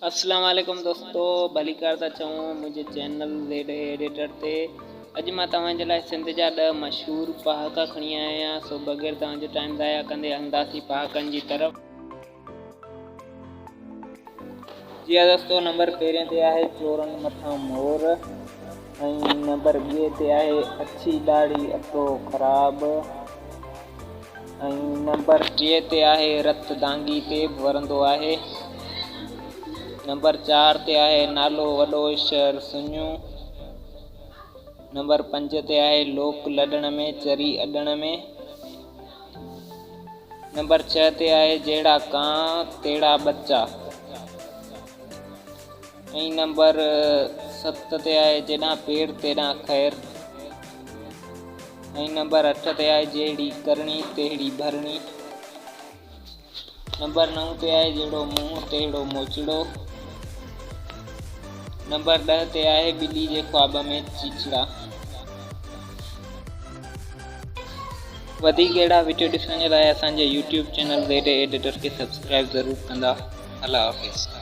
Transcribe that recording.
अस्सलाम वालेकुम दोस्तों, भली करता चऊं मुझे चैनल एडिटर ते। अज मां तव्हांजे लाइ सिंध जा 10 मशहूर पहाका खणी आया सो बग़ैर तव्हांजो टाइम ज़ाया कंदे हलंदासीं पहाकनि जी तरफ़। जी हाँ दोस्तों, नंबर पहिरें ते आहे चोरनि मथां मोर, ऐं नंबर 2 ते आहे अछी दाढ़ी अटो ख़राब, ऐं नंबर 3 ते आहे रत दांगी ते वरंदो आहे। नंबर 4 ते आहे नालो वॾो शहर सुञो। नंबर 5 ते आहे लोक लॾण में चरी अॾण में। नंबर 6 ते आहे जहिड़ा कां तहिड़ा बच्चा। ऐं नंबर 7 ते आहे जेॾां पेर तेॾां ख़ैर। ऐं नंबर 8 ते आहे जहिड़ी करणी तहिड़ी भरणी। नंबर 9 ते आहे जहिड़ो मुंहुं तहिड़ो मोचड़ो। नंबर 10 ते आहे ॿिली जे ख्वाब में चिचड़ा। वधीक अहिड़ा वीडियो ॾिसण जे लाइ असांजे यूट्यूब चैनल एडिटर खे सब्सक्राइब ज़रूरु कंदा। अल्लाह हाफ़िज़।